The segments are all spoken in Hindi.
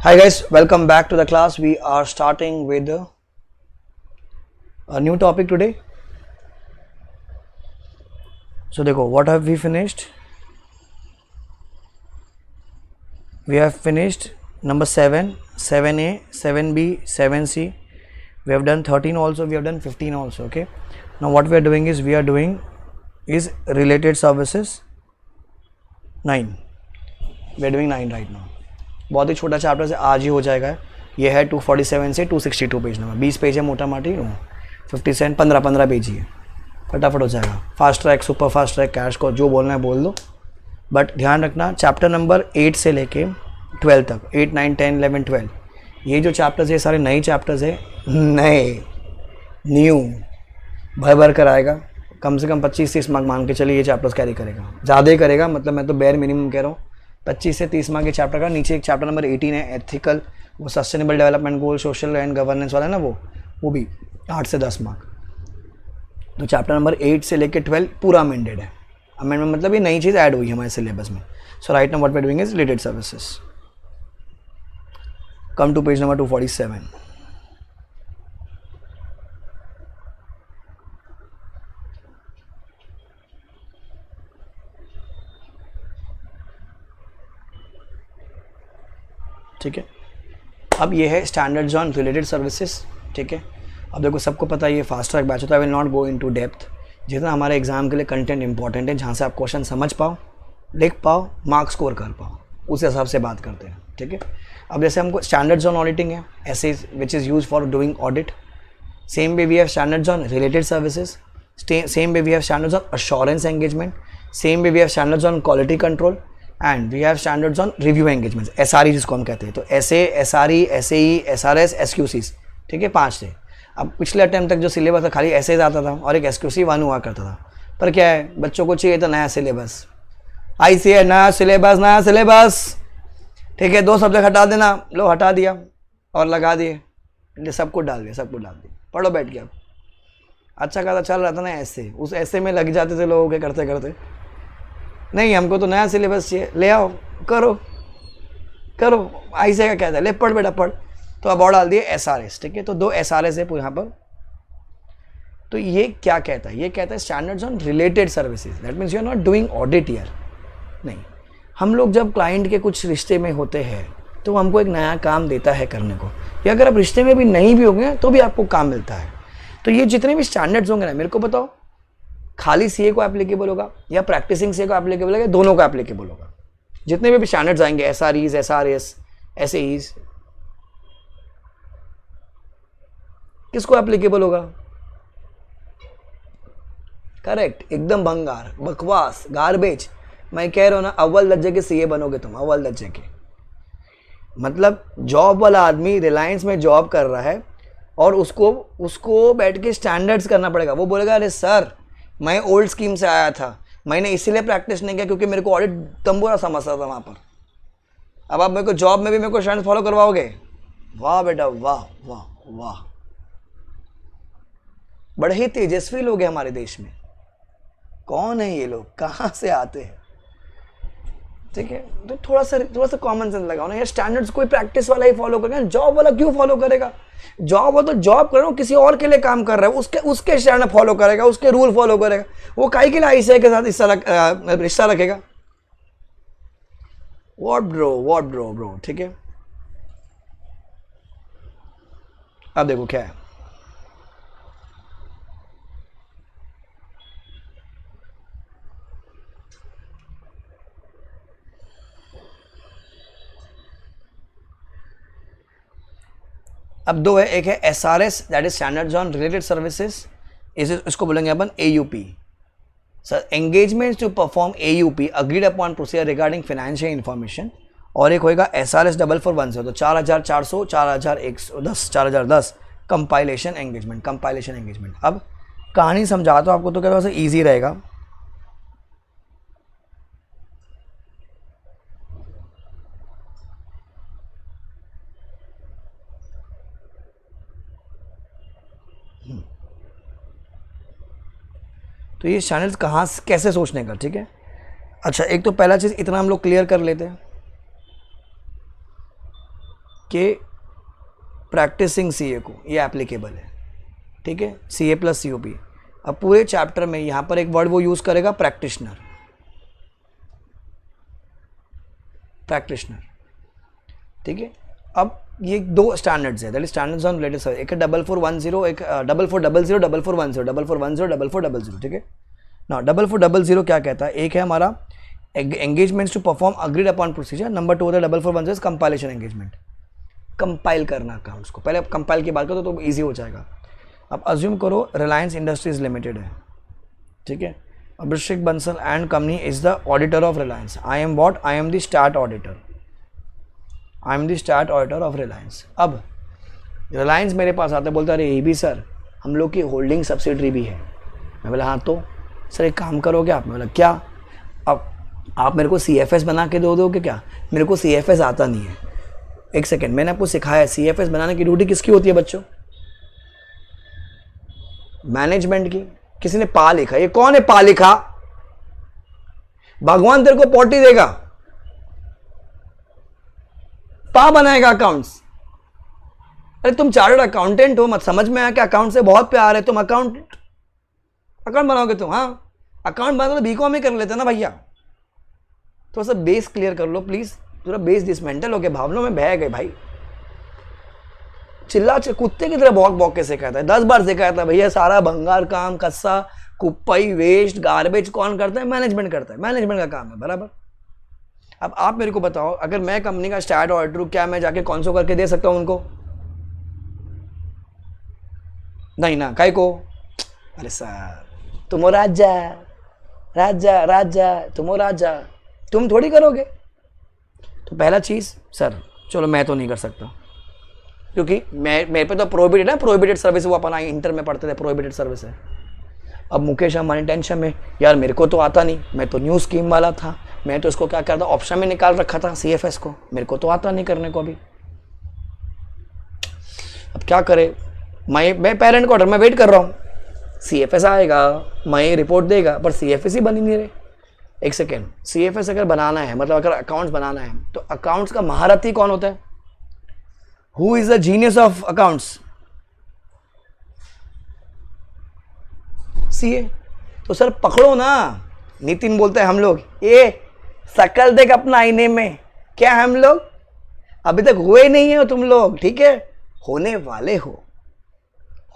Hi guys, welcome back to the class. We are starting with a new topic today. So देखो, what have we finished? We have finished number 7, 7A, 7B, 7C. We have done 13 also, we have done 15 also, okay. Now what we are doing is related services 9. We are doing 9 right now. बहुत ही छोटा चैप्टर से आज ही हो जाएगा. ये है 247 से 262 पेज नंबर. 20 पेज है मोटा माटी. 57 15 पेज ही है. फटाफट हो जाएगा. Fast track, super fast track, cash को जो बोलना है बोल दो. बट ध्यान रखना चैप्टर नंबर 8 से लेके 12 तक, 8 9 10 11 12, ये जो चैप्टर्स है सारे नए चैप्टर्स है. न्यू भर भर कर आएगा. कम से कम 25-30 मार्क मान के चलिए ये चैप्टर्स कैरी करेगा. ज़्यादा ही करेगा, मतलब मैं तो बेयर मिनिमम कह रहा हूँ 25 से 30 मार्क के चैप्टर का. नीचे एक चैप्टर नंबर 18 है एथिकल, वो sustainable development goal, social and governance वाला है ना, वो भी 8 से 10 मार्क. तो चैप्टर नंबर 8 से लेकर 12 पूरा अमेंडेड है. अमेंडमेंट मतलब ये नई चीज़ ऐड हुई है हमारे सिलेबस में. So right now what we are doing is related services. Come to page number 247. ठीक है. अब ये है स्टैंडर्ड्स ऑन रिलेटेड सर्विसेज. ठीक है. अब देखो सबको पता है ये फास्ट ट्रैक बैच होता है. I will not go into depth. जितना हमारे एग्जाम के लिए कंटेंट इंपॉर्टेंट है, जहाँ से आप क्वेश्चन समझ पाओ, लिख पाओ, मार्क स्कोर कर पाओ, उस हिसाब से बात करते हैं. ठीक है. अब जैसे हमको स्टैंडर्ड्स ऑन ऑडिटिंग है, SAs which is use for doing audit. Same way we have standards on related services. Same way we have standards on assurance engagement. Same way we have standards on quality control and we have standards on review engagements. SRE जिसको हम कहते हैं. तो SA, SRE, SAE, SRS, SQCs. ठीक है, 5 थे. अब पिछले अटेम्प्ट तक जो सिलेबस था खाली ऐसे आता था और एक SQC 1 हुआ करता था. पर क्या है, बच्चों को चाहिए था नया सिलेबस. ICA नया सिलेबस. ठीक है, 2 सब्जेक्ट हटा देना. लो हटा दिया और लगा दिए, सबको डाल दिया. पढ़ो बैठ के. अब अच्छा खासा चल रहा था ना ऐसे, उस ऐसे में लग जाते थे लोगों के करते करते. नहीं, हमको तो नया सिलेबस चाहिए. ले आओ, करो. ICA का क्या था, ले पढ़ बेटा पढ़. तो अब और डाल दिए SRS. ठीक है, तो 2 SRS है यहाँ पर. तो ये क्या कहता है, ये कहता है standards on related services. That means you are not doing audit here. नहीं, हम लोग जब क्लाइंट के कुछ रिश्ते में होते हैं तो हमको एक नया काम देता है करने को, या अगर आप रिश्ते में भी नहीं भी होंगे तो भी आपको काम मिलता है. तो ये जितने भी स्टैंडर्ड्स होंगे ना, मेरे को बताओ खाली CA को एप्लीकेबल होगा या प्रैक्टिसिंग CA को एप्लीकेबल होगा, दोनों को एप्लीकेबल होगा. जितने भी स्टैंडर्ड्स आएंगे, SREs, SRS, SAEs, किसको एप्लीकेबल होगा? करेक्ट, एकदम भंगार, बकवास, गार्बेज. मैं कह रहा हूँ ना, अव्वल दर्जे के CA बनोगे तुम, अव्वल दर्जे के. मतलब जॉब वाला आदमी रिलायंस में जॉब कर रहा है और उसको बैठ के स्टैंडर्ड्स करना पड़ेगा. वो बोलेगा अरे सर मैं ओल्ड स्कीम से आया था, मैंने इसीलिए प्रैक्टिस नहीं किया क्योंकि मेरे को ऑडिट तंबूरा समझता था वहाँ पर. अब आप मेरे को जॉब में भी मेरे को स्टैंडर्ड फॉलो करवाओगे? वाह बेटा वाह वाह वाह. बड़े ही तेजस्वी लोग हैं हमारे देश में. कौन है ये लोग, कहाँ से आते हैं? ठीक है, तो थोड़ा सा कॉमन सेंस लगाओ ना यार. स्टैंडर्ड्स कोई प्रैक्टिस वाला ही फॉलो करेगा, जॉब वाला क्यों फॉलो करेगा? जॉब हो तो जॉब कर रहा हूँ, किसी और के लिए काम कर रहा है, उसके स्टैंडर्ड फॉलो करेगा, उसके रूल फॉलो करेगा. वो काहे के लिए ICA के साथ रिश्ता रखेगा? What bro. ठीक है, अब देखो क्या है. अब 2 है. एक है SRS, that is standards on related services. इसको बोलेंगे अपन AUP. Sir engagements to perform AUP agreed upon procedure regarding financial information. और एक होएगा SRS 4410. तो 4400, 4110, 4010 कंपाइलेशन एंगेजमेंट. अब कहानी समझाता हूँ आपको तो क्या ईजी रहेगा. तो ये चैनल्स कहाँ कैसे सोचने का. ठीक है, अच्छा एक तो पहला चीज़ इतना हम लोग क्लियर कर लेते हैं. कि प्रैक्टिसिंग सीए को ये एप्लीकेबल है, ठीक है, सीए प्लस सीओपी। अब पूरे चैप्टर में यहाँ पर एक वर्ड वो यूज़ करेगा प्रैक्टिशनर, प्रैक्टिशनर, ठीक है। अब ये दो स्टैंडर्ड्स है, that is standards on related service, एक है 4410, एक 4400, 4410, 4410, 4400, ठीक है ना। 4400 क्या कहता है, एक है हमारा engagements to perform agreed upon procedure, number 2 होता है 4410 कंपाइलेशन एंगेजमेंट, कंपाइल करना अकाउंट्स को। पहले कंपाइल की बात करो तो ईजी हो जाएगा। अब अज्यूम करो रिलायंस इंडस्ट्रीज लिमिटेड है, ठीक है, Abhishek Bansal and company is the auditor of Reliance. I am what, I am the start auditor, I am the start auditor of Reliance. अब रिलायंस मेरे पास आता है, बोलता है अरे ये भी सर हम लोग की होल्डिंग सब्सिडरी भी है। मैं बोला हाँ, तो सर एक काम करोगे आप? मैं बोला क्या? अब आप मेरे को CFS बना के दोगे क्या? मेरे को CFS आता नहीं है। एक सेकेंड, मैंने आपको सिखाया CFS बनाने की ड्यूटी किसकी होती है बच्चों? मैनेजमेंट की। किसी ने पा लिखा, ये कौन है पा लिखा? भगवान तेरे को पोटी देगा, पा बनाएगा अकाउंट्स। अरे तुम चार्टर्ड अकाउंटेंट हो, मत समझ में आया कि अकाउंट से बहुत प्यार है, तुम अकाउंट बनाओगे तुम? हाँ, अकाउंट बनाओ तो बीकॉम ही कर लेते ना भैया। थोड़ा सा बेस क्लियर कर लो प्लीज, पूरा बेस डिसमेंटल हो गया, भावनाओं में बह गए भाई। चिल्ला कुत्ते की तरह बॉक बॉक के सिखाता है, 10 बार सिखाया था भैया, सारा भंगार काम, कस्सा, कुप्पई, वेस्ट, गार्बेज कौन करता है? मैनेजमेंट करता है, मैनेजमेंट का काम है बराबर। अब आप मेरे को बताओ, अगर मैं कंपनी का स्टार्ट ऑडिटर हूं, क्या मैं जाके कौन करके दे सकता हूं उनको? नहीं ना, काय को? अरे सर तुम राजा राजा राजा, तुम राजा, तुम थोड़ी करोगे। तो पहला चीज सर चलो मैं तो नहीं कर सकता, क्योंकि मेरे पे तो प्रोहिबिटेड है, प्रोहिबिटेड सर्विस, वो अपन इंटर में पढ़ते थे, प्रोहिबिटेड सर्विस है। अब मुकेश अंबानी टेंशन में, यार मेरे को तो आता नहीं, मैं तो न्यू स्कीम वाला था, मैं तो इसको क्या करता, ऑप्शन में निकाल रखा था CFS को, मेरे को तो आता नहीं करने को अभी। अब क्या करे, मैं पेरेंट को ऑर्डर में वेट कर रहा हूँ, CFS आएगा, मैं रिपोर्ट देगा, पर CFS ही बन ही नहीं रहे। एक सेकेंड, CFS अगर बनाना है, मतलब अगर अकाउंट्स बनाना है, तो अकाउंट्स का महारथी कौन होता है? Who is the genius of accounts? CA। तो सर पकड़ो ना। नितिन बोलता है हम लोग, ये शकल देख अपना आईने में, क्या हम लोग अभी तक हुए नहीं हो तुम लोग, ठीक है, होने वाले हो,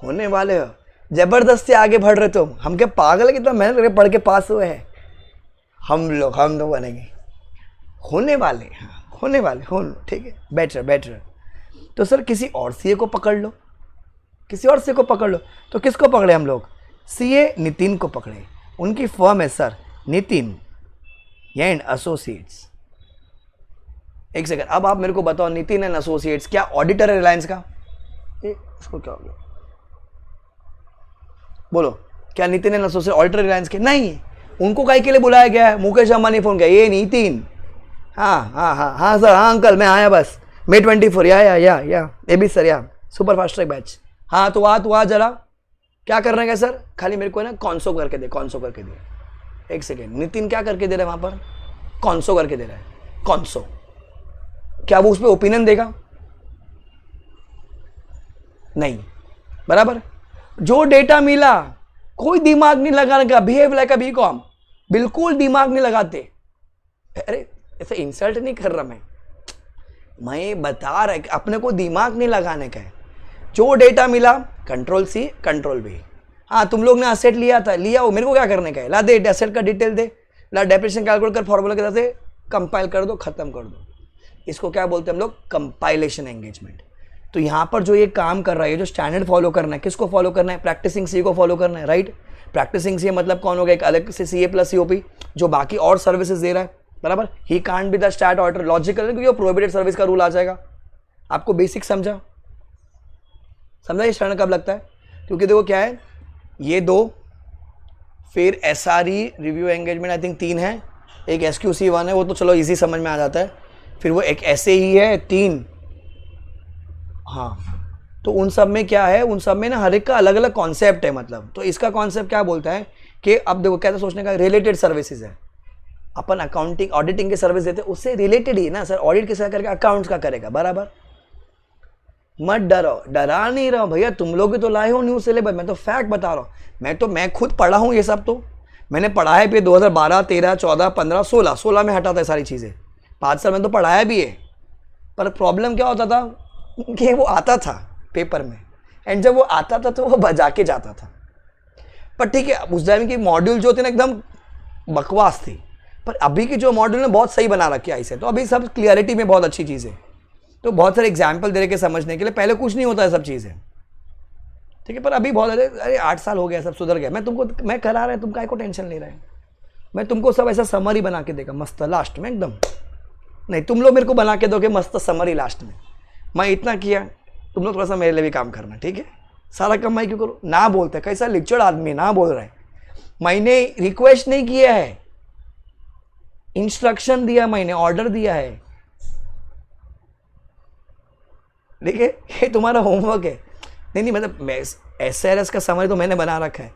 होने वाले हो, जबरदस्ती आगे बढ़ रहे तुम। हम क्या पागल है, कितना मेहनत करके पढ़ के पास हुए हैं हम तो बनेंगे, होने वाले, हाँ होने वाले, हो, ठीक है, बेटर बेटर। तो सर किसी और CA को पकड़ लो, किसी और CA को पकड़ लो। तो किसको पकड़े हम लोग? CA नितिन को पकड़े, उनकी फर्म है सर नितिन एंड एसोसिएट्स। एक सेकंड, अब आप मेरे को बताओ, नितिन एंड एसोसिएट्स क्या ऑडिटर है रिलायंस का? इसको क्या हो गया, बोलो, क्या Nitin and associate auditor Reliance के? नहीं। उनको काहे के लिए बुलाया गया है? मुकेश अंबानी फोन किया, ये नितिन, हाँ हाँ हाँ हाँ सर, हाँ अंकल मैं आया बस, May 24 या ये भी सर, या सुपर फास्ट ट्रैक बैच, हाँ तो आ जरा, क्या करना है सर? खाली मेरे को ना कॉन्सो करके दे, कॉन्सो करके दे। एक सेकेंड, नितिन क्या करके दे रहा है वहां पर? कॉन्सो करके दे रहा है, कॉन्सो। क्या वो उस पर ओपिनियन देगा? नहीं, बराबर। जो डेटा मिला, कोई दिमाग नहीं लगाने का, बिहेव लाइक अ बीकॉम, बिल्कुल दिमाग नहीं लगाते। अरे ऐसे इंसल्ट नहीं कर रहा मैं बता रहा कि अपने को दिमाग नहीं लगाने का है। जो डेटा मिला, Ctrl+C Ctrl+V, हाँ तुम लोग ने असेट लिया था, लिया हो, मेरे को क्या करने का है? ला दे असेट का डिटेल दे, ला डेप्रिसिएशन कैलकुलेट कर, फॉर्मूला के साथ कंपाइल कर दो, खत्म कर दो। इसको क्या बोलते हैं हम लोग? Compilation engagement. तो यहाँ पर जो ये काम कर रहा है, जो स्टैंडर्ड फॉलो करना है, किसको फॉलो करना है? प्रैक्टिसिंग CA को फॉलो करना है, राइट। प्रैक्टिसिंग CA मतलब कौन होगा? एक अलग से CA प्लस COP जो बाकी और सर्विसेज दे रहा है, बराबर। He can't be the start auditor, logical, क्योंकि वो प्रोहिबिटेड सर्विस का रूल आ जाएगा। आपको बेसिक समझा ये स्टैंडर्ड कब लगता है? क्योंकि देखो क्या है, ये 2, फिर SRE review engagement I think 3 है, एक SQC 1 है, वो तो चलो इजी समझ में आ जाता है, फिर वो एक SAE है 3, हाँ। तो उन सब में क्या है, उन सब में ना हर एक का अलग अलग कॉन्सेप्ट है, मतलब। तो इसका कॉन्सेप्ट क्या बोलता है कि अब देखो क्या सोचने का, रिलेटेड सर्विसेज है। अपन अकाउंटिंग ऑडिटिंग की सर्विस देते हैं, उससे रिलेटेड ही ना सर, ऑडिट किसका करेगा? अकाउंट्स का करेगा, बराबर। मत डरो, डरा नहीं रहा हूँ भैया, तुम लोग ही तो लाए हो न्यू सिलेबस, मैं तो फैक्ट बता रहा हूँ। मैं खुद पढ़ा हूँ ये सब, तो मैंने पढ़ाया भी 2012, 13, 14, 15, 16 में हटाता है सारी चीज़ें, 5 साल में तो पढ़ाया भी है। पर प्रॉब्लम क्या होता था कि वो आता था पेपर में, एंड जब वो आता था तो वो बजा के जाता था। पर ठीक है, उस टाइम की मॉड्यूल जो थे ना एकदम बकवास थी, पर अभी की जो मॉड्यूल ने बहुत सही बना रखी है ऐसे, तो अभी सब क्लियरिटी में बहुत अच्छी चीज़ है। तो बहुत सारे एग्जाम्पल दे के समझने के लिए, पहले कुछ नहीं होता है सब चीज़ें, ठीक है। पर अभी बहुत अरे 8 साल हो गया, सब सुधर गया। मैं करा रहा है, तुम काहे को टेंशन ले रहे हैं। मैं तुमको सब ऐसा समरी बना के देगा मस्त लास्ट में एकदम, नहीं तुम लोग मेरे को बना के दोगे मस्त समरी लास्ट में। मैं इतना किया, तुम लोग थोड़ा सा मेरे लिए भी काम करना, ठीक है। सारा काम मैं क्यों करूँ, ना बोलते, कैसा लिक्चर आदमी ना बोल रहा है। मैंने रिक्वेस्ट नहीं किया है, इंस्ट्रक्शन दिया, मैंने ऑर्डर दिया है, ठीक है। ये तुम्हारा होमवर्क है। नहीं मतलब SRS का समरी तो मैंने बना रखा है,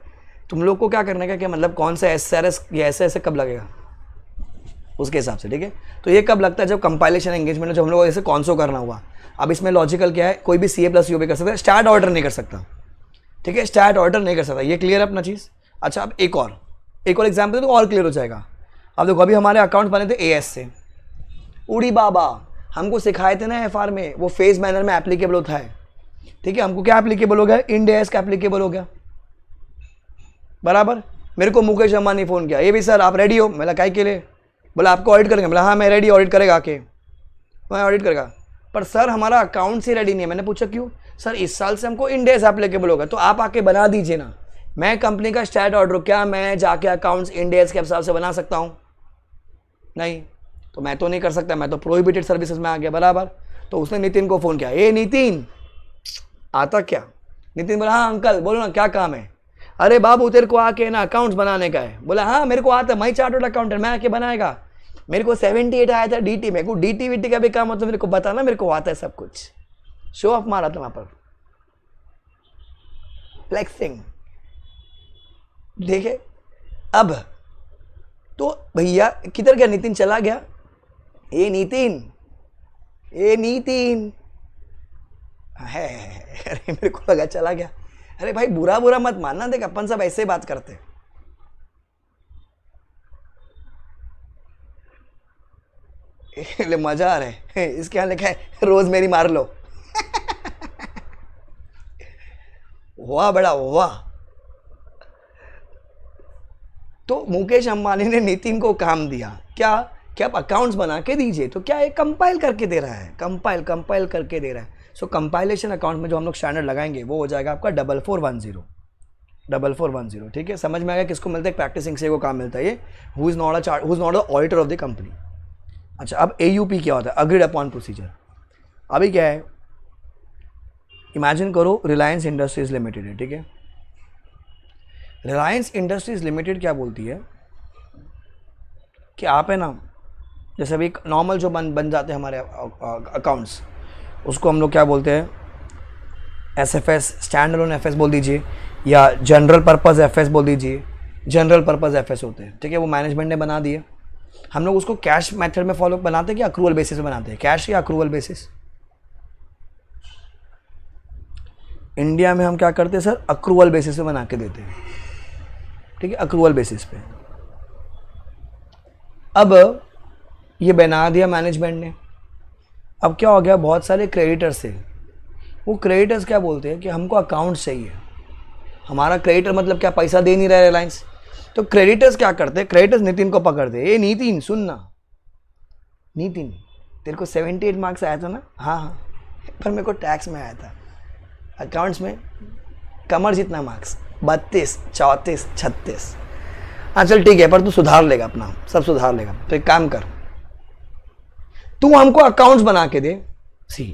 तुम लोग को क्या करने का, क्या मतलब कौन सा SRS ये ऐसे कब लगेगा उसके हिसाब से, ठीक है। तो ये कब लगता है, जब कंपाइलेशन एंगेजमेंट, जब हम लोग ऐसे कौन सो करना हुआ। अब इसमें लॉजिकल क्या है, कोई भी CA+U भी कर सकता है, स्टार्ट ऑर्डर नहीं कर सकता, ठीक है। स्टार्ट ऑर्डर नहीं कर सकता, ये क्लियर है अपना चीज़। अच्छा, अब एक और एग्जाम्पल तो और क्लियर हो जाएगा। अब देखो, अभी हमारे अकाउंट बने थे AS से, उड़ी बाबा हमको सिखाए थे ना FR में, वो फेज मैनर में एप्लीकेबल होता है, ठीक है। हमको क्या एप्लीकेबल हो गया, इंड AS का एप्लीकेबल हो गया, बराबर। मेरे को मुकेश अंबानी फ़ोन किया, ये भी सर आप रेडी हो, मैं काय के लिए, बोला आपको ऑडिट करेंगे, बोला हाँ मैं रेडी, ऑडिट करेगा आके, मैं ऑडिट करेगा। पर सर हमारा अकाउंट से रेडी नहीं है। मैंने पूछा क्यों, सर इस साल से हमको इंड AS एप्लीकेबल होगा, तो आप आके बना दीजिए ना। मैं कंपनी का स्टार्ट ऑर्डर, क्या मैं जाके अकाउंट्स इंड AS के हिसाब से बना सकता हूँ, नहीं, तो मैं तो नहीं कर सकता, मैं तो प्रोहिबिटेड सर्विसेज में आ गया, बराबर। तो उसने नितिन को फ़ोन किया, ए नितिन आता क्या। नितिन बोला हाँ अंकल बोलो ना क्या काम है। अरे बाबू तेरे को आके ना अकाउंट्स बनाने का है। बोला हाँ मेरे को आता है, मैं चार्टर्ड अकाउंटेंट, मैं आके बनाएगा। मेरे को 78 आया था DT में, को DT वीटी का भी काम होता है, मेरे को बताना, मेरे को आता है सब कुछ। शो ऑफ मारा था वहाँ पर, फ्लेक्सिंग, देखे। अब तो भैया किधर गया, नितिन चला गया। ए नितिन है, अरे मेरे को लगा चला गया। अरे भाई बुरा मत मानना, देख अपन सब ऐसे बात करते। मजा आ रहा है, इसके यहाँ लिखा है रोज मेरी मार लो। वाह बड़ा वाह। तो मुकेश अंबानी ने नितिन को काम दिया, क्या आप अकाउंट्स बना के दीजिए। तो क्या एक कंपाइल करके दे रहा है, कंपाइल करके दे रहा है। सो कंपाइलेशन अकाउंट में जो हम लोग स्टैंडर्ड लगाएंगे वो हो जाएगा आपका 4410, ठीक है। समझ में आ गया किसको मिलता है, प्रैक्टिसिंग से को काम मिलता है ये, who is not the auditor of the company. अच्छा, अब AUP क्या होता है, अग्रीड अपॉन प्रोसीजर। अभी क्या है, इमेजिन करो रिलायंस इंडस्ट्रीज लिमिटेड है, ठीक है। रिलायंस इंडस्ट्रीज लिमिटेड क्या बोलती है कि आप है ना, जैसे अभी नॉर्मल जो बन जाते हैं हमारे अकाउंट्स, उसको हम लोग क्या बोलते हैं, SFS, स्टैंड अलोन FS बोल दीजिए, या जनरल पर्पज़ FS बोल दीजिए। जनरल पर्पज़ FS होते हैं, ठीक है, वो मैनेजमेंट ने बना दिए। हम लोग उसको कैश मेथड में फॉलो बनाते हैं कि अक्रूवल बेसिस में बनाते हैं, कैश या अक्रूवल बेसिस। इंडिया में हम क्या करते हैं सर, अक्रूवल बेसिस पे बना के देते हैं, ठीक है, अक्रूवल बेसिस पे। अब ये बना दिया मैनेजमेंट ने। अब क्या हो गया, बहुत सारे क्रेडिटर्स थे, वो क्रेडिटर्स क्या बोलते हैं कि हमको अकाउंट चाहिए। हमारा क्रेडिटर मतलब क्या, पैसा दे नहीं रहा है रिलायंस। तो क्रेडिटर्स क्या करते हैं, क्रेडिटर्स नितिन को पकड़ते, ये नितिन सुनना, नितिन तेरे को 78 मार्क्स आया था ना, हाँ, पर मेरे को टैक्स में आया था, अकाउंट्स में कमर जितना मार्क्स 32, 34, 36। हाँ चल ठीक है, पर तू सुधार लेगा, अपना सब सुधार लेगा। तो एक काम कर, तू हमको अकाउंट्स बना के दे। सी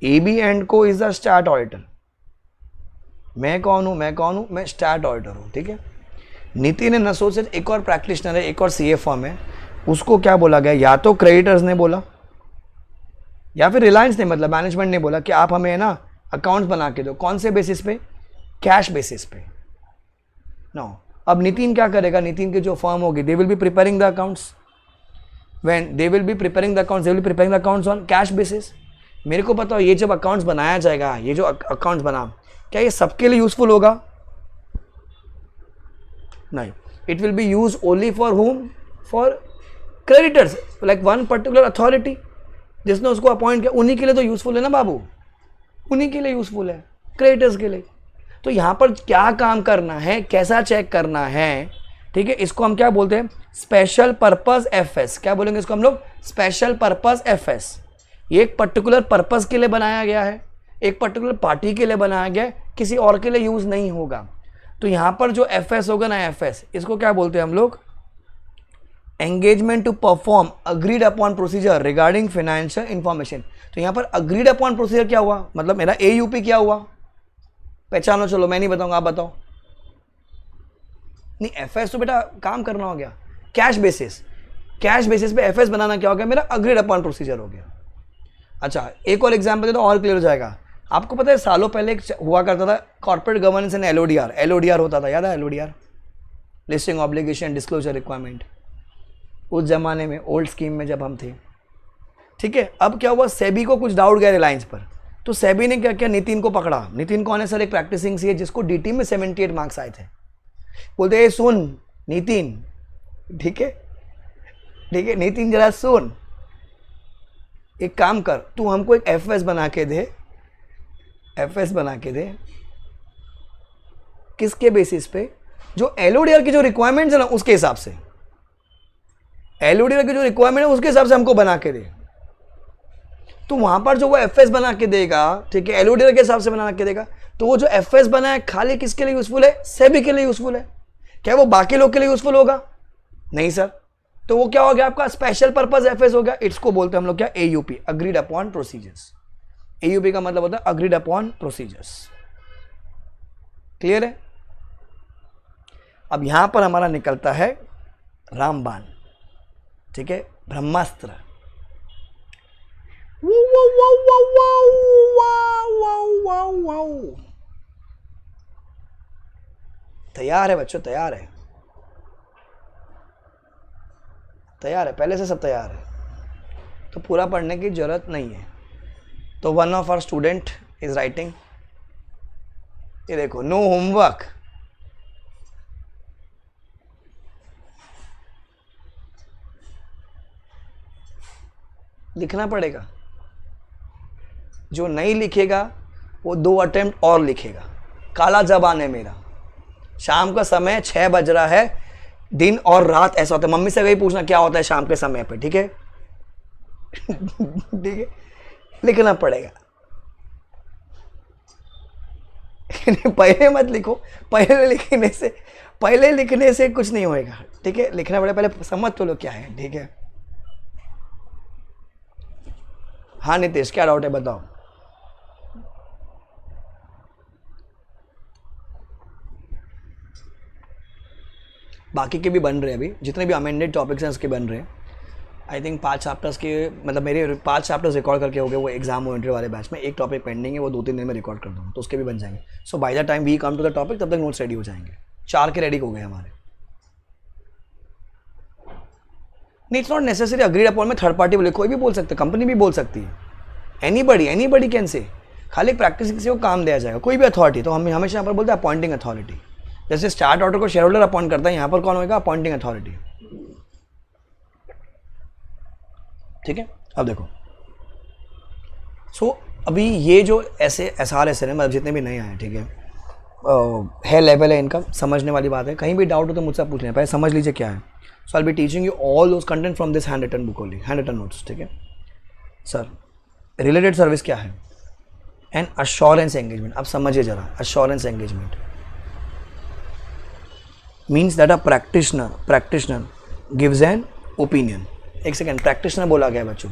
AB एंड को इज द स्टार्ट ऑडिटर। मैं कौन हूँ, मैं स्टार्ट ऑडिटर हूँ, ठीक है। नितिन एंड एसोसिएट एक और प्रैक्टिशनर है, एक और CA फर्म है, उसको क्या बोला गया, या तो क्रेडिटर्स ने बोला या फिर रिलायंस ने, मतलब मैनेजमेंट ने बोला कि आप हमें ना अकाउंट्स बना के दो। कौन से बेसिस पे, कैश बेसिस पे। नो, अब नितिन क्या करेगा, नितिन की जो फर्म होगी, they will be preparing the accounts. When they will be preparing the accounts, they will be preparing the accounts on cash basis. मेरे को बताओ ये जब अकाउंट्स बनाया जाएगा, ये जो अकाउंट्स बना, क्या ये सबके लिए यूजफुल होगा? नहीं, it will be use only for home, for creditors, like one particular authority जिसने उसको अपॉइंट किया, उन्हीं के लिए तो यूजफुल है ना बाबू, उन्हीं के लिए यूजफुल है, क्रेडिटर्स के लिए। तो यहाँ पर क्या काम करना है, कैसा चेक करना है, ठीक है, इसको हम क्या बोलते हैं? Special purpose FS. क्या बोलेंगे इसको हम लोग? Special purpose FS. ये एक पर्टिकुलर पर्पस के लिए बनाया गया है, एक पर्टिकुलर पार्टी के लिए बनाया गया है, किसी और के लिए यूज नहीं होगा। तो यहाँ पर जो एफएस होगा ना, एफएस, इसको क्या बोलते हैं हम लोग? Engagement to perform agreed upon procedure regarding financial information. तो यहाँ पर अग्रीड अपॉन प्रोसीजर क्या हुआ? मतलब मेरा एयूपी क्या हुआ? पहचानो, चलो मैं नहीं बताऊंगा, आप बताओ। नहीं, एफएस तो बेटा काम करना हो गया, कैश बेसिस, कैश बेसिस पे एफएस बनाना क्या हो गया? मेरा अग्रीड अपॉन प्रोसीजर हो गया। अच्छा, एक और एग्जांपल दे दो और क्लियर हो जाएगा। आपको पता है सालों पहले एक हुआ करता था corporate governance and LODR, LODR होता था, याद है LODR? Listing obligation disclosure requirement, उस जमाने में ओल्ड स्कीम में जब हम थे, ठीक है। अब क्या हुआ, सेबी को कुछ डाउट गया रिलायंस पर, तो सेबी ने क्या किया? नितिन को पकड़ा। नितिन कौन है सर? एक प्रैक्टिसिंग सी है जिसको डीटी में 78 मार्क्स आए थे। बोलते सुन नितिन, ठीक है ठीक है नितिन, जरा सुन, एक काम कर, तू हमको एक एफएस बना के दे, एफएस बना के दे। किसके बेसिस पे? जो एलओडीआर की जो रिक्वायरमेंट्स है ना उसके हिसाब से, एलओडीआर की जो रिक्वायरमेंट है उसके हिसाब से हमको बना के दे। तो वहां पर जो वो एफएस बना के देगा, ठीक है, एलओडीआर के हिसाब से बना के देगा, तो वो जो एफएस बना है खाली किसके लिए यूजफुल है? सेबी के लिए यूजफुल है। क्या वो बाकी लोग के लिए यूजफुल होगा? नहीं सर। तो वो क्या हो गया आपका? स्पेशल पर्पस एफएस हो गया। इसको बोलते हैं हम लोग क्या? एयूपी, अग्रीड अपॉन प्रोसीजर्स। एयूपी का मतलब होता है अग्रीड अपॉन प्रोसीजर्स। क्लियर है? अब यहां पर हमारा निकलता है रामबाण, ठीक है, ब्रह्मास्त्र। तैयार है बच्चों? तैयार है? तैयार है? पहले से सब तैयार है, तो पूरा पढ़ने की जरूरत नहीं है। तो one of our student is writing, ये देखो, नो होमवर्क। लिखना पड़ेगा, जो नहीं लिखेगा वो 2 अटेम्प्ट और लिखेगा। काला जबान है मेरा। शाम का समय 6 बज रहा है, दिन और रात ऐसा होता है। मम्मी से वही पूछना क्या होता है शाम के समय पे, ठीक है ठीक है, लिखना पड़ेगा पहले मत लिखो, पहले लिखने से कुछ नहीं होएगा, ठीक है, लिखना पड़ेगा। पहले समझ तो लो क्या है, ठीक है। हाँ नितेश, क्या डाउट है बताओ। बाकी के भी बन रहे हैं, अभी जितने भी अमेंडेड टॉपिक्स हैं उसके बन रहे हैं। आई थिंक 5 चैप्टर्स के, मतलब मेरे 5 चैप्टर्स रिकॉर्ड करके हो गए वो एग्जाम ओरिएंटेड वाले बैच में। एक टॉपिक पेंडिंग है, वो 2-3 दिन में रिकॉर्ड कर दूँगा, तो उसके भी बन जाएंगे। So by the time we come to the topic तब तक नोट्स रेडी हो जाएंगे। 4 के रेडी हो गए हमारे। नहीं, it's not necessary agreed upon में थर्ड पार्टी बोले, कोई भी बोल सकता है, कंपनी भी बोल सकती है, एनीबडी कैन से। खाली प्रैक्टिस से वो काम दिया जाएगा, कोई भी अथॉरिटी। तो हम हमेशा यहाँ पर बोलते हैं अपॉइंटिंग अथॉरिटी। जैसे स्टार्ट ऑर्डर को शेयर होल्डर अपॉइंट करता है, यहाँ पर कौन होगा? अपॉइंटिंग अथॉरिटी, ठीक है। अब देखो, सो अभी ये जो ऐसे SR SN मतलब जितने भी नए आए, ठीक है लेवल है इनका, समझने वाली बात है। कहीं भी डाउट हो तो मुझसे पूछ लें, पहले समझ लीजिए क्या है। So I be teaching you all those content from this hand written book only, hand written notes, ठीक है सर। रिलेटेड सर्विस क्या है? And assurance engagement. अब समझिए जरा, assurance engagement means that a practitioner gives an opinion. एक सेकेंड, प्रैक्टिशनर बोला गया बच्चों,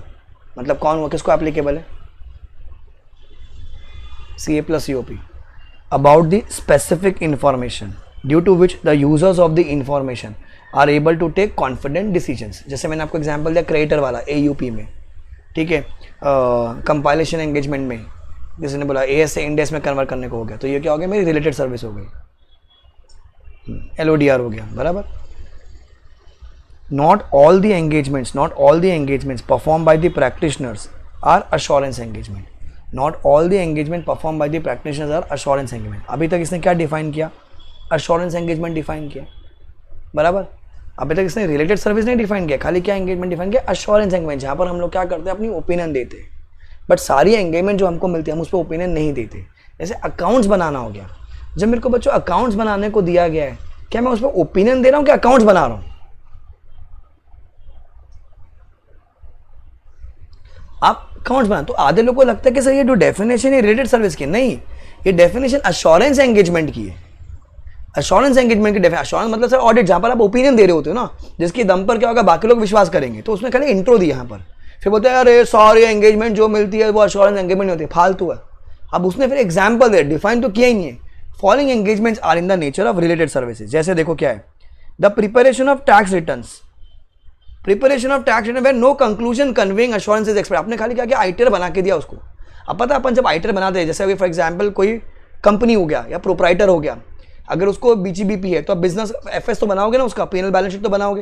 मतलब कौन हुआ, किसको एप्लीकेबल है? CA + COP about the specific information due to which the users of the information are able to take confident decisions. जैसे मैंने आपको एग्जांपल दिया क्रिएटर वाला AUP में, ठीक है, कंपाइलेशन एंगेजमेंट में जैसे ने बोला AS से इंडेस में कन्वर्ट करने को हो गया, तो ये क्या हो गया? मेरी रिलेटेड सर्विस हो गई, LODR हो गया, बराबर। Not all the engagements performed by the practitioners are assurance engagement. Not all the engagement perform by the practitioners are assurance engagement. अभी तक इसने क्या डिफाइन किया? अश्योरेंस एंगेजमेंट डिफाइन किया, बराबर. अभी तक इसने रिलेटेड सर्विस नहीं डिफाइन किया, खाली क्या एंगेजमेंट डिफाइन किया? अश्योरेंस एंगेजमेंट, जहाँ पर हम लोग क्या करते हैं, अपनी ओपिनियन देते हैं. बट सारी एंगेजमेंट जो हमको मिलती है हम उस पर ओपिनियन नहीं देते. जैसे अकाउंट्स बनाना हो गया, जब मेरे को बच्चों अकाउंट्स बनाने को दिया गया है, क्या मैं उस पर ओपिनियन दे रहा हूँ कि अकाउंट्स बना रहा हूँ? आप अकाउंट्स बना, तो आधे लोगों को लगता है कि सर ये जो डेफिनेशन है रिलेटेड सर्विस की, नहीं, ये डेफिनेशन अश्योरेंस एंगेजमेंट की है. अश्योरेंस एंगेजमेंट की डेफिनेशन, अश्योरेंस मतलब सर ऑडिट, जहां पर आप ओपिनियन दे रहे होते हो ना, जिसके दम पर क्या होगा बाकी लोग विश्वास करेंगे. तो उसने खाली इंट्रो दी यहाँ पर, फिर बोलते हैं अरे सॉरी एंगेजमेंट जो मिलती है वो अश्योरेंस एंगेजमेंट होती है, फालतू है. अब उसने फिर एग्जाम्पल दे, डिफाइन तो किया ही नहीं है. Following engagements are in the nature of related services. जैसे देखो क्या है, the preparation of tax returns, preparation of tax return where no conclusion conveying assurance is expected. आपने खाली क्या किया, आईटीआर बना के दिया उसको. अब पता है अपन जब आईटीआर बनाते हैं, जैसे अभी फॉर एग्जांपल कोई कंपनी हो गया या प्रोप्राइटर हो गया, अगर उसको बीजीबीपी है तो आप बिजनेस एफएस तो बनाओगे ना, उसका पीएनएल बैलेंस शीट तो बनाओगे,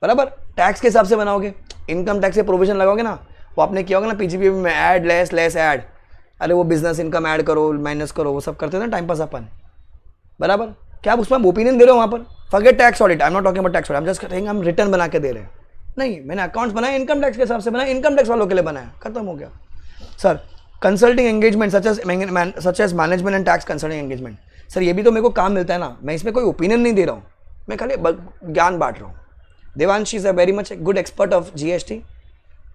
बराबर. टैक्स के हिसाब से बनाओगे, इनकम टैक्स से प्रोविजन लगाओगे ना. वो आपने किया होगा ना पीजीबीपी में, ऐड लेस ऐड, अरे वो बिजनेस इनकम ऐड करो माइनस करो, वो सब करते थे ना टाइम पास अपन, बराबर. क्या आप उसमें ओपिनियन दे रहे हो वहाँ पर? Forget tax audit, I am not talking about tax audit, I am just कहेंगे हम रिटर्न बना के दे रहे हैं. नहीं, मैंने अकाउंट्स बनाए इनकम टैक्स के हिसाब से बनाया, इनकम टैक्स वालों के लिए बनाया, खत्म हो गया. Sir consulting engagement such as management and tax consulting engagement, sir ये भी तो मेरे को काम मिलता है ना, मैं इसमें कोई ओपिनियन नहीं दे रहा हूँ, मैं खाली ज्ञान बांट रहा हूँ. Devanshi is a very much good expert of GST.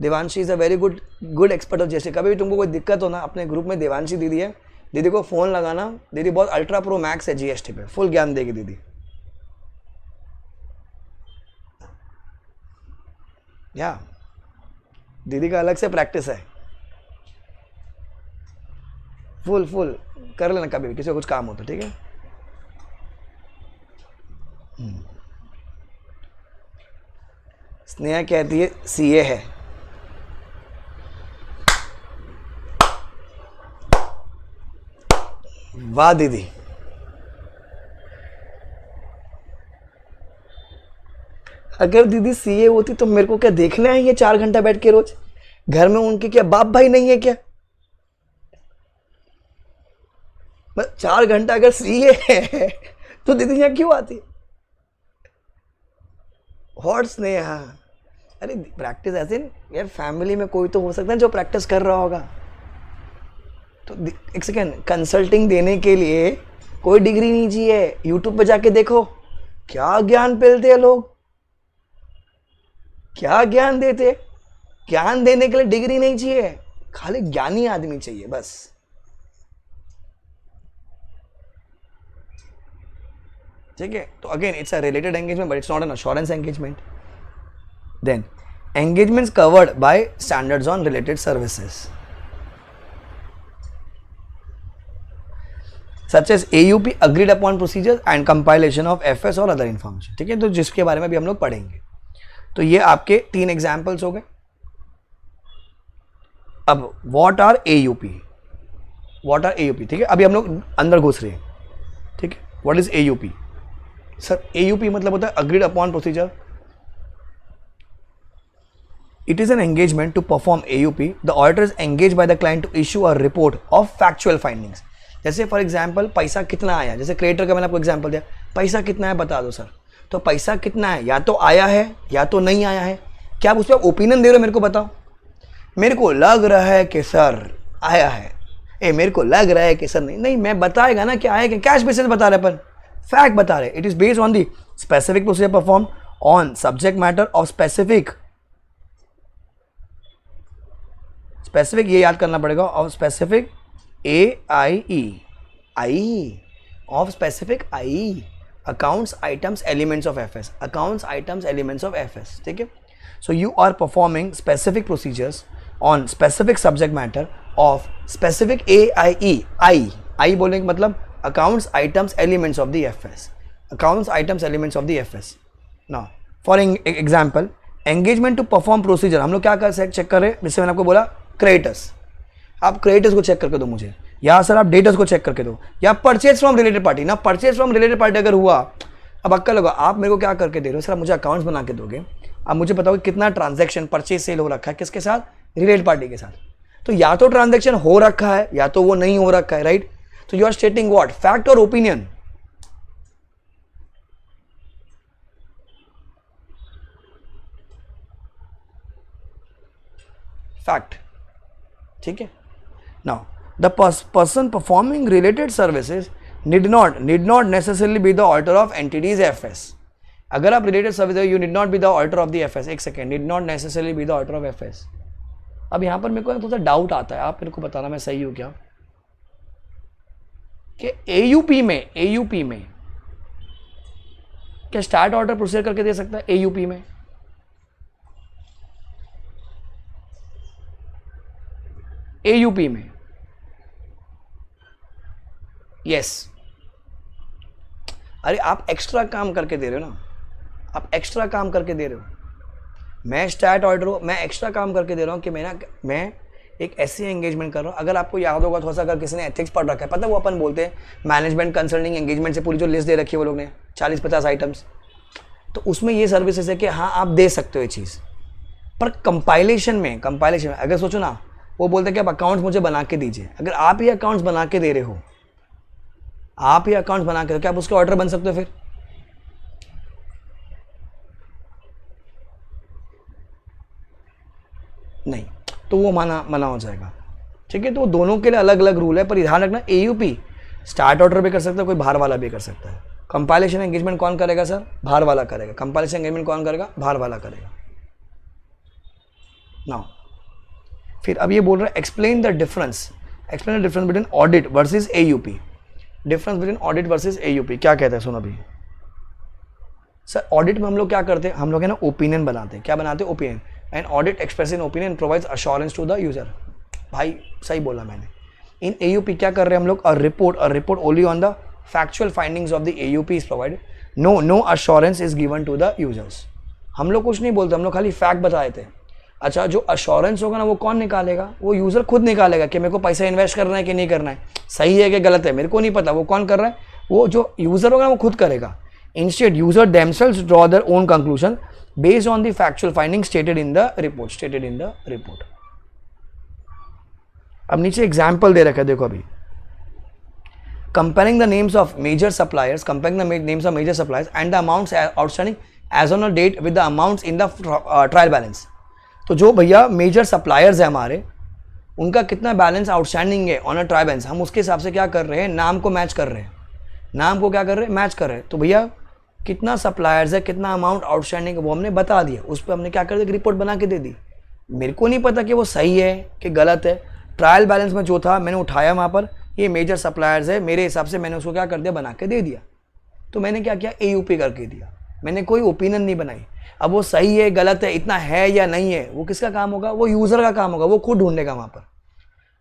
Devanshi is a very good expert of GST. कभी भी तुमको कोई दिक्कत हो ना, अपने ग्रुप में देवांशी दीदी है, दीदी को फ़ोन लगाना, दीदी बहुत अल्ट्रा प्रो मैक्स है जीएसटी पे, फुल ज्ञान देगी दीदी. या दीदी का अलग से प्रैक्टिस है, फुल कर लेना कभी भी किसी को कुछ काम हो तो, ठीक है. स्नेहा कहती है सीए है. वाह दीदी, अगर दीदी सीए होती तो मेरे को क्या देखना है ये 4 घंटा बैठ के रोज? घर में उनके क्या बाप भाई नहीं है क्या? 4 घंटा अगर सीए है तो दीदी यहाँ क्यों आती? हॉट्स ने यहाँ, अरे प्रैक्टिस ऐसे नहीं यार, फैमिली में कोई तो हो सकता है जो प्रैक्टिस कर रहा होगा. तो एक सेकेंड, कंसल्टिंग देने के लिए कोई डिग्री नहीं चाहिए. यूट्यूब पे जाके देखो क्या ज्ञान पेलते हैं लोग, क्या ज्ञान देते. ज्ञान देने के लिए डिग्री नहीं चाहिए, खाली ज्ञानी आदमी चाहिए बस. ठीक है. तो again it's a related engagement but it's not an assurance engagement. Then engagements covered by standards on related services such as AUP agreed upon procedures and compilation of FS और other information. ठीक है, तो जिसके बारे में भी हम लोग पढ़ेंगे. तो ये आपके 3 एग्जाम्पल्स हो गए. अब what are AUP? What are AUP? ठीक है, अभी हम लोग अंदर घुस रहे हैं. ठीक है, what is AUP? Sir AUP मतलब होता है agreed upon procedure. It is an engagement to perform AUP. The auditor is engaged by the client to issue a report of factual findings. जैसे फॉर एग्जाम्पल पैसा कितना आया, जैसे क्रिएटर का मैंने आपको एग्जाम्पल दिया, पैसा कितना है बता दो सर. तो पैसा कितना है, या तो आया है या तो नहीं आया है. क्या आप उस पर ओपिनियन दे रहे हो? मेरे को बताओ. मेरे को लग रहा है कि सर आया है, मेरे को लग रहा है कि सर नहीं, मैं बताएगा ना कि आया कि कैश बेसिस बता रहे अपन, फैक्ट बता रहे. It is based on the specific procedure perform on subject matter of specific, ये याद करना पड़ेगा, of specific AIE of specific IE, accounts items elements of FS, accounts items elements of FS. ठीक है. So you are performing specific procedures on specific subject matter of specific AIE. I बोलने का मतलब accounts items elements of the FS, accounts items elements of the FS. Now for example engagement to perform procedure, हम लोग क्या कर चेक कर रहे हैं, जैसे मैंने आपको बोला क्रेडिटर्स, आप क्रेडिटर्स को चेक करके दो मुझे, या सर आप डेटर्स को चेक करके दो, या परचेज फ्रॉम रिलेटेड पार्टी. ना परचेज फ्रॉम रिलेटेड पार्टी अगर हुआ, अब अक्कल लगा, आप मेरे को क्या करके दे रहे हो सर, आप मुझे अकाउंट्स बना के दोगे, आप मुझे बताओगे कितना ट्रांजैक्शन परचेज सेल हो रखा है, किसके साथ, रिलेटेड पार्टी के साथ। तो या तो ट्रांजैक्शन हो रखा है या तो वो नहीं हो रखा है, राइट। तो you are stating what, fact और ओपिनियन। फैक्ट, ठीक है। Now the person performing related services need not necessarily be the auditor of entities FS। अगर आप related service you need not be the auditor of the FS। एक second, need not necessarily be the auditor of FS। अब यहां पर मेरे को थोड़ा सा डाउट आता है, आप मेरे को बताना मैं सही हूं क्या, कि AUP में क्या स्टार्ट ऑर्डर प्रोसीजर करके दे सकता है? AUP में यस। अरे आप एक्स्ट्रा काम करके दे रहे हो ना, आप एक्स्ट्रा काम करके दे रहे हो। मैं स्टार्ट ऑर्डर हूँ, मैं एक्स्ट्रा काम करके दे रहा हूँ कि मैं एक ऐसी एंगेजमेंट कर रहा हूँ। अगर आपको याद होगा थोड़ा सा, अगर किसी ने एथिक्स पढ़ रखा है, पता है वो अपन बोलते हैं मैनेजमेंट कंसल्टिंग एंगेजमेंट से पूरी जो लिस्ट दे रखी है वो लोग ने 40-50 आइटम्स, तो उसमें ये सर्विसेज है कि हाँ आप दे सकते हो ये चीज़। पर कंपाइलेशन में अगर सोचो ना, वो बोलते हैं कि आप अकाउंट्स मुझे बना के दीजिए। अगर आप ये अकाउंट्स बना के दे रहे हो, आप ये अकाउंट्स बना के, क्या आप उसके ऑर्डर बन सकते हो? फिर नहीं, तो वो मना हो जाएगा, ठीक है। तो दोनों के लिए अलग अलग रूल है, पर ध्यान रखना AUP स्टार्ट ऑर्डर भी कर सकता है, कोई बाहर वाला भी कर सकता है। कंपाइलेशन एंगेजमेंट कौन करेगा सर? बाहर वाला करेगा। कंपाइलेशन एंगेजमेंट कौन करेगा? बाहर वाला करेगा। नाउ फिर अब ये बोल रहा है explain the difference between audit versus AUP। Difference between audit versus AUP क्या कहता है? सुनो अभी सर, ऑडिट में हम लोग क्या करते हैं, हम लोग है ना ओपिनियन बनाते हैं। क्या बनाते हैं? Opinion. And audit express in opinion provides assurance to the user. भाई सही बोला मैंने। इन AUP क्या कर रहे हैं हम लोग? A report only on the factual findings of the AUP is provided, no assurance is given to the users. हम लोग कुछ नहीं बोलते, हम लोग खाली फैक्ट बताए थे। अच्छा, जो अश्योरेंस होगा ना वो कौन निकालेगा? वो यूजर खुद निकालेगा कि मेरे को पैसा इन्वेस्ट करना है कि नहीं करना है, सही है कि गलत है, मेरे को नहीं पता। वो कौन कर रहा है? वो जो यूजर होगा ना वो खुद करेगा। Instead user themselves draw their own conclusion based on the factual findings stated in the report। अब नीचे एग्जाम्पल दे रखा है, देखो अभी comparing the names of major suppliers and the amounts outstanding as on a date with the amounts in the trial balance। तो जो भैया मेजर सप्लायर्स है हमारे, उनका कितना बैलेंस आउटस्टैंडिंग है ऑन अ ट्रायल बैलेंस, हम उसके हिसाब से क्या कर रहे हैं? नाम को मैच कर रहे हैं। नाम को क्या कर रहे हैं? मैच कर रहे हैं। तो भैया कितना सप्लायर्स है, कितना अमाउंट आउटस्टैंडिंग है, वो हमने बता दिया। उस पर हमने क्या कर दिया? रिपोर्ट बना के दे दी। मेरे को नहीं पता कि वो सही है कि गलत है। ट्रायल बैलेंस में जो था मैंने उठाया, वहाँ पर ये मेजर सप्लायर्स है, मेरे हिसाब से मैंने उसको क्या कर दिया? बना के दे दिया। तो मैंने क्या किया? AUP करके दिया। मैंने कोई ओपिनियन नहीं बनाई। अब वो सही है गलत है, इतना है या नहीं है, वो किसका काम होगा? वो यूज़र का काम होगा, वो खुद ढूंढेगा वहाँ पर।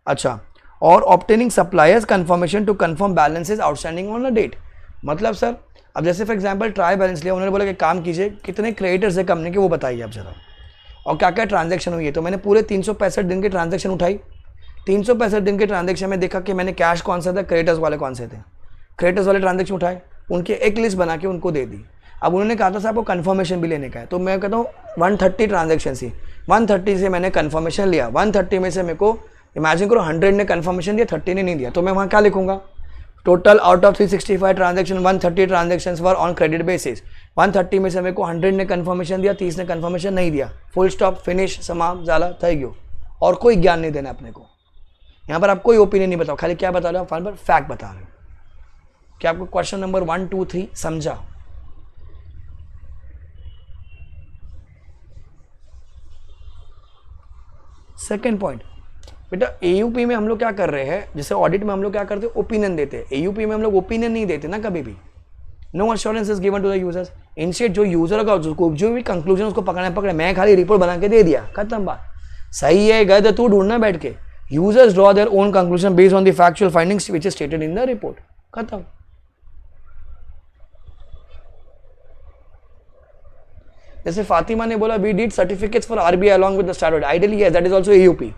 अच्छा, और obtaining suppliers confirmation to confirm balances outstanding on a date. मतलब सर, अब जैसे फॉर एग्जांपल ट्रायल बैलेंस लिया, उन्होंने बोला कि काम कीजिए, कितने क्रेडिटर्स है कंपनी के वो बताइए आप जरा, और क्या क्या ट्रांजैक्शन हुई है। तो मैंने पूरे 365 दिन के ट्रांजैक्शन उठाई। 365 दिन के ट्रांजैक्शन में देखा कि मैंने कैश कौन सा था, क्रेडिटर्स वाले कौन से थे। क्रेडिटर्स वाले ट्रांजैक्शन उठाए, उनकी एक लिस्ट बना के उनको दे दी। अब उन्होंने कहा था साहब आपको कन्फर्मेशन भी लेने का है, तो मैं कहता हूँ 130 ट्रांजैक्शन थी, 130 से मैंने कन्फर्मेशन लिया। 130 में से मेरे को इमेजिन करो 100 ने कन्फर्मेशन दिया, 30 ने नहीं दिया। तो मैं वहाँ क्या लिखूंगा? Total out of 365 transaction 130 transactions were on credit basis. 130 में से मेरे को 100 ने कन्फर्मेशन दिया, 30 ने कन्फर्मेशन नहीं दिया। फुल स्टॉप, फिनिश, समाप्त, जाला, थैंक यू। और कोई ज्ञान नहीं देना अपने को। यहाँ पर आप कोई ओपिनियन नहीं बताओ, खाली क्या बता रहे हो? फाइल पर फैक्ट बता रहे हो। क्या आपको क्वेश्चन नंबर 1, 2, 3 समझा? सेकेंड पॉइंट बेटा, AUP में हम लोग क्या कर रहे हैं? जैसे ऑडिट में हम लोग क्या करते हैं? ओपिनियन देते हैं। AUP में हम लोग ओपिनियन नहीं देते ना कभी भी। No assurance is given to the users. Instead जो यूजर का जो भी कंक्लूजन उसको पकड़े, मैं खाली रिपोर्ट बना के दे दिया, खत्म बात। सही है गलत है तू ढूंढना बैठ के। Users draw their own conclusion based on the factual findings which is stated in the report, खत्म। जैसे फातिमा ने बोला we did certificates for RBI along with the start, ideally yes, that is also AUP।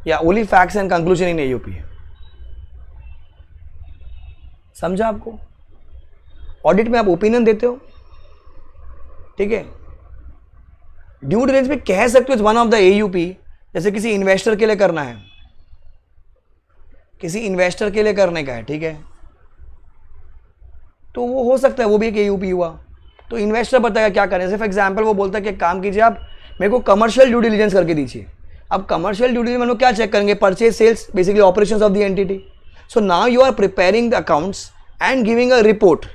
या only facts and conclusion in AUP। समझा आपको? ऑडिट में आप ओपिनियन देते हो, ठीक है। ड्यू डिलिजेंस में कह सकते हो it's one of the AUP, जैसे किसी इन्वेस्टर के लिए करना है, किसी इन्वेस्टर के लिए करने का है, ठीक है, तो वो हो सकता है वो भी एक AUP हुआ। तो इन्वेस्टर बताएगा क्या करें, जैसे फॉर एग्जांपल वो बोलता है कि काम कीजिए आप मेरे को कमर्शियल ड्यू डिलिजेंस करके दीजिए। अब कमर्शियल ड्यू डिलिजेंस में लोग क्या चेक करेंगे, purchase sales basically operations of the entity. So now you are preparing the accounts and giving a report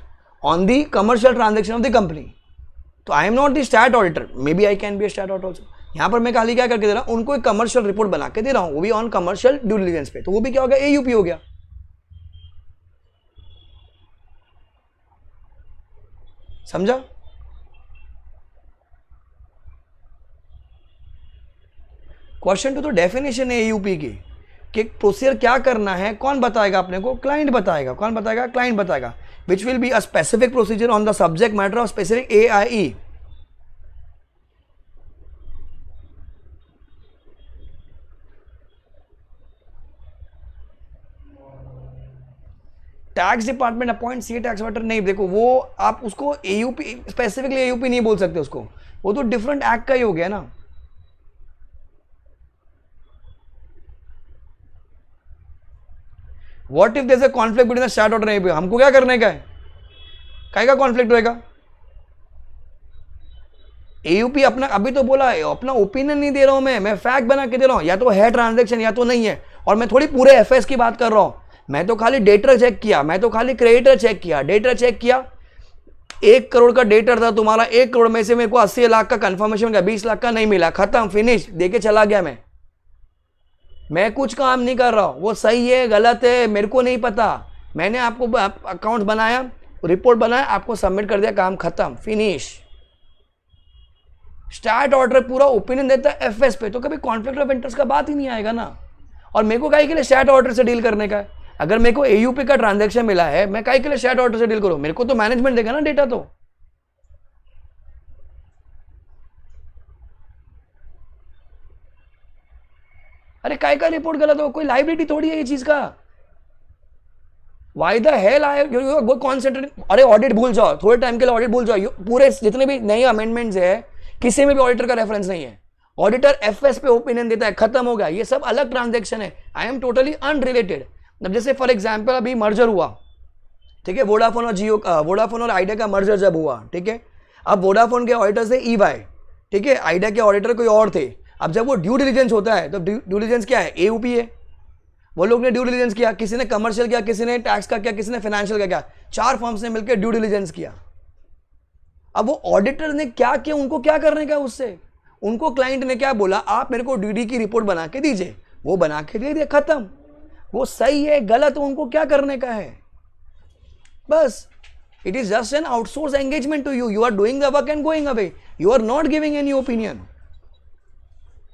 on the commercial transaction of the company. तो I am not the stat auditor, maybe I can be stat auditor also. यहाँ पर मैं खाली क्या करके दे रहा हूँ, उनको एक कमर्शियल रिपोर्ट बना के दे रहा हूँ, वो भी ऑन कमर्शियल ड्यू डिलिजेंस पे, तो वो भी क्या हो गया, AUP हो गया। समझा? क्वेश्चन टू तो डेफिनेशन है AUP की कि प्रोसीजर क्या करना है, कौन बताएगा अपने को, क्लाइंट बताएगा। कौन बताएगा? क्लाइंट बताएगा। Which will be a specific procedure on the subject matter of specific AIE। Tax department appoint CA tax auditor, नहीं देखो वो आप उसको AUP स्पेसिफिकली AUP नहीं बोल सकते उसको, वो तो डिफरेंट एक्ट का ही हो गया ना। What if there is a conflict between the stat auditor and AUP, हमको क्या करने का है, काय का कॉन्फ्लिक्ट होएगा? AUP अपना अभी तो बोला है, अपना ओपिनियन नहीं दे रहा हूं मैं फैक्ट बना के दे रहा हूं, या तो है ट्रांजैक्शन या तो नहीं है। और मैं थोड़ी पूरे FS की बात कर रहा हूं, मैं तो खाली डेटर चेक किया, मैं तो खाली क्रेडिटर चेक किया, डेटर चेक किया। 1 करोड़ का डेटर था तुम्हारा, 1 करोड़ में से मेरे को 80 लाख का कंफर्मेशन का 20 लाख का नहीं मिला, खत्म, फिनिश, देके चला गया। मैं कुछ काम नहीं कर रहा हूं, वो सही है गलत है मेरे को नहीं पता, मैंने आपको अकाउंट बनाया, रिपोर्ट बनाया, आपको सबमिट कर दिया, काम खत्म, फिनिश। स्टार्ट ऑर्डर पूरा ओपिनियन देता है FS पे, तो कभी कॉन्फ्लिक्ट ऑफ इंटरेस्ट का बात ही नहीं आएगा ना। और मेरे को काहे के लिए स्टार्ट ऑर्डर से डील करने का है? अगर मेरे को AUP का ट्रांजैक्शन मिला है, मैं काहे के लिए स्टार्ट ऑर्डर से डील करूं? मेरे को तो मैनेजमेंट देगा ना डेटा। तो अरे काय का रिपोर्ट गलत हो, कोई लाइबिलिटी थोड़ी है ये चीज का। Why the hell I go concentrate, अरे ऑडिट भूल जाओ, थोड़े टाइम के लिए ऑडिट भूल जाओ, पूरे जितने भी नए अमेंडमेंट्स है किसी में भी ऑडिटर का रेफरेंस नहीं है, ऑडिटर FS पे ओपिनियन देता है, खत्म हो गया, ये सब अलग ट्रांजैक्शन है, आई एम टोटली अनरिलेटेड। अब जैसे फॉर एग्जांपल अभी मर्जर हुआ, ठीक है, वोडाफोन और जियो, वोडाफोन और आइडिया का मर्जर जब हुआ, ठीक है, अब वोडाफोन के ऑडिटर थे EY, ठीक है, आइडिया के ऑडिटर कोई और थे। अब जब वो ड्यू डिलिजेंस होता है तो ड्यू डिलिजेंस क्या है, AUP है। वो लोग ने ड्यू डिलिजेंस किया, किसी ने कमर्शियल किया, किसी ने टैक्स का किया, किसी ने फाइनेंशियल का किया, 4 फर्म्स ने मिलकर ड्यू डिलिजेंस किया। अब वो ऑडिटर ने क्या किया, उनको क्या करने का उससे, उनको क्लाइंट ने क्या बोला, आप मेरे को DD की रिपोर्ट बना के दीजिए, वो बना के दे दिया, खत्म। वो सही है गलत, उनको क्या करने का है, बस। It is just an outsource engagement to you, you are doing the work and going away, you are not giving any opinion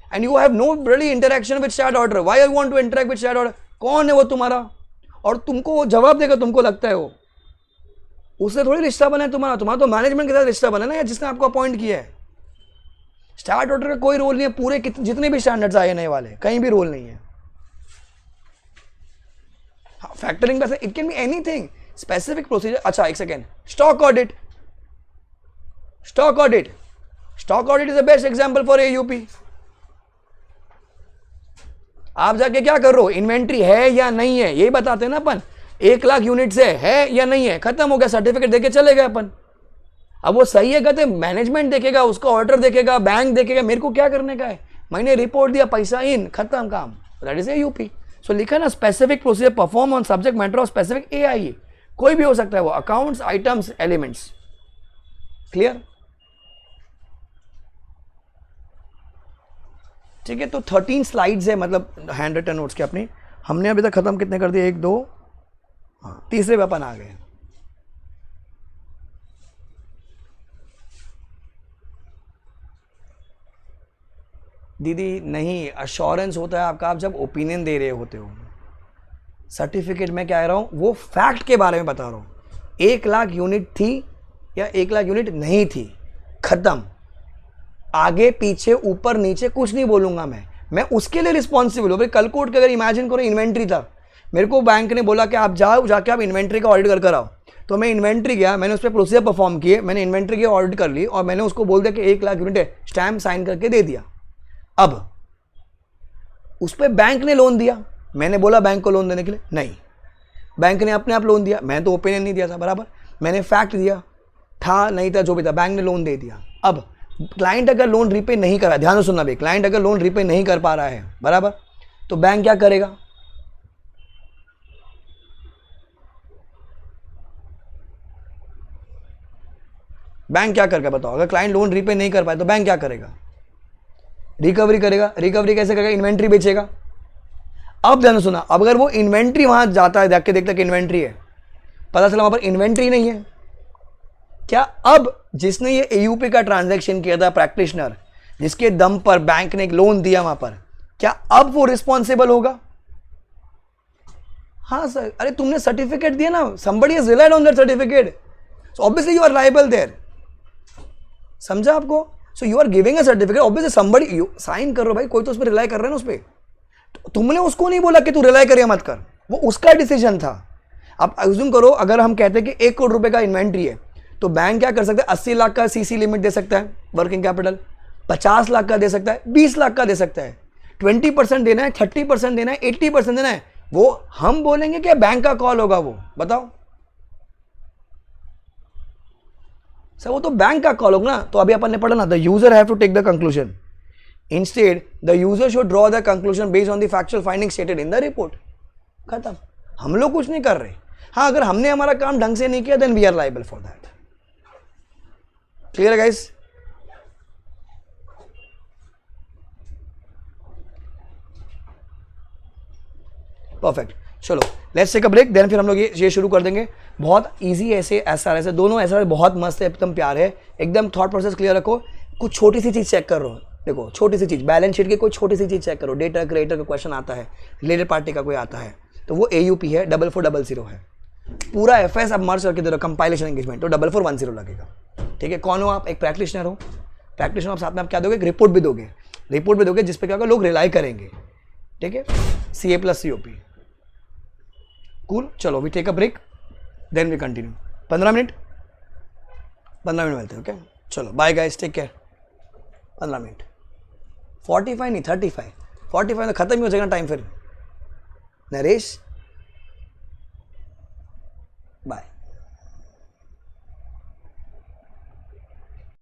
and you have no really interaction with stat auditor. Why I want to interact with stat auditor? कौन है वो तुम्हारा, और तुमको वो जवाब देगा, तुमको लगता है वो उससे थोड़ी रिश्ता बना है तुम्हारा तो मैनेजमेंट के साथ रिश्ता बना है ना, या जिसने आपको अपॉइंट किया है। स्टार्ट ऑर्डर का कोई रोल नहीं है, पूरे जितने भी स्टैंडर्ड्स आए नए वाले, कहीं भी रोल नहीं है। फैक्टरिंग वैसे it can be anything, specific procedure. अच्छा एक second, stock audit, stock audit, stock audit is the best example for AUP। आप जाके क्या कर रहे हो, इन्वेंट्री है या नहीं है, यही बताते हैं ना अपन, 1 लाख यूनिट से है या नहीं है, खत्म हो गया, सर्टिफिकेट देके चले गए अपन। अब वो सही है कहते मैनेजमेंट देखेगा, उसका ऑर्डर देखेगा, बैंक देखेगा, मेरे को क्या करने का है, मैंने रिपोर्ट दिया, पैसा इन, खत्म काम, दैट इज AUP। सो लिखा ना, specific procedure perform on subject matter of specific AIE, कोई भी हो सकता है वो, अकाउंट्स, आइटम्स, एलिमेंट्स, क्लियर, ठीक है। तो 13 स्लाइड्स है, मतलब हैंड रिटन नोट्स के अपनी, हमने अभी तक खत्म कितने कर दिए, 1 2, हाँ तीसरे पे अपन आ गए। दीदी नहीं, अश्योरेंस होता है आपका आप जब ओपिनियन दे रहे होते हो, सर्टिफिकेट में क्या कह रहा हूं, वो फैक्ट के बारे में बता रहा हूं। 1 लाख यूनिट थी या 1 लाख यूनिट नहीं थी, खत्म, आगे पीछे ऊपर नीचे कुछ नहीं बोलूंगा मैं उसके लिए रिस्पॉन्सिबल हूं। कल को उठ के अगर इमेजिन करो इन्वेंट्री था, मेरे को बैंक ने बोला कि आप जाओ, जाके आप इन्वेंट्री का ऑडिट कर आओ। तो मैं इन्वेंट्री गया, मैंने उस पर प्रोसीजर परफॉर्म किए, मैंने इन्वेंट्री की ऑडिट कर ली और मैंने उसको बोल दिया कि 1 लाख यूनिट है, स्टैम्प साइन करके दे दिया। अब उस पर बैंक ने लोन दिया, मैंने बोला बैंक को लोन देने के लिए, नहीं, बैंक ने अपने आप लोन दिया, मैं तो ओपिनियन नहीं दिया था बराबर, मैंने फैक्ट दिया था नहीं था जो भी था, बैंक ने लोन दे दिया। अब क्लाइंट अगर लोन रीपे नहीं कर रहा, ध्यान से सुनना भाई, क्लाइंट अगर लोन रीपे नहीं कर पा रहा है बराबर, तो बैंक क्या करेगा? बैंक क्या करेगा बताओ? अगर क्लाइंट लोन रीपे नहीं कर पाए तो बैंक क्या करेगा? रिकवरी करेगा। रिकवरी कैसे करेगा? इन्वेंट्री बेचेगा। अब ध्यान सुना, अब अगर वो इन्वेंट्री वहां जाता है, देख के देखता है कि इन्वेंट्री है, पता चला वहां पर इन्वेंट्री नहीं है, क्या अब जिसने ये एयूपी का ट्रांजैक्शन किया था, प्रैक्टिशनर, जिसके दम पर बैंक ने एक लोन दिया वहां पर, क्या अब वो रिस्पॉन्सिबल होगा? हाँ सर, अरे तुमने सर्टिफिकेट दिया ना, somebody has relied on that certificate, so obviously you are liable there। समझा आपको? so you are giving a certificate, obviously somebody, you sign कर रहे हो भाई, कोई तो उस पर रिलाई कर रहा है ना उस पर। तुमने उसको नहीं बोला कि तू रिलाई कर या मत कर, वो उसका डिसीजन था। अब अज्यूम करो अगर हम कहते हैं कि 1 करोड़ रुपए का इन्वेंट्री है, तो बैंक क्या कर सकता है? 80 लाख का सीसी लिमिट दे सकता है वर्किंग कैपिटल, 50 लाख का दे सकता है, 20 लाख का दे सकता है, 20% देना है, 30% देना है, 80% देना है, वो हम बोलेंगे कि बैंक का कॉल होगा। वो बताओ सर, वो तो बैंक का कॉल होगा ना। तो अभी अपन ने पढ़ा ना, the user have to take the conclusion, instead the user should draw the conclusion based on the factual finding stated in the report. खत्म, हम लोग कुछ नहीं कर रहे। हाँ, अगर हमने हमारा काम ढंग से नहीं किया then we are liable for that. Clear है गाइस? परफेक्ट, चलो let's take a break, then फिर हम लोग ये शुरू कर देंगे। बहुत इजी ऐसे एसआर, ऐसे दोनों एसआर बहुत मस्त है, एकदम प्यार है, एकदम थॉट प्रोसेस क्लियर रखो। कुछ छोटी सी चीज़ चेक कर रहे हो, देखो छोटी सी चीज़, बैलेंस शीट की कोई छोटी सी चीज़ चेक करो, डेटा क्रिएटर का क्वेश्चन आता है, रिलेटेड पार्टी का कोई आता है, तो वो AUP है, 4400 है। पूरा FS अब मर्ज करके दे रहे हो, कंपाइलेशन एंगेजमेंट, तो 4410 लगेगा। ठीक है, कौन हो आप? एक प्रैक्टिशनर हो। प्रैक्टिशनर आप साथ में आप क्या दोगे? रिपोर्ट भी दोगे, रिपोर्ट भी दोगे जिस पे क्या होगा, लोग रिलाई करेंगे। ठीक है, CA + COP। कूल, चलो we take a break, then we continue. 15 minute मिलते हैं। ओके, चलो bye guys, take care. 15 minute, 45 नहीं 35, 45 तो खत्म ही हो जाएगा टाइम फिर। नरेश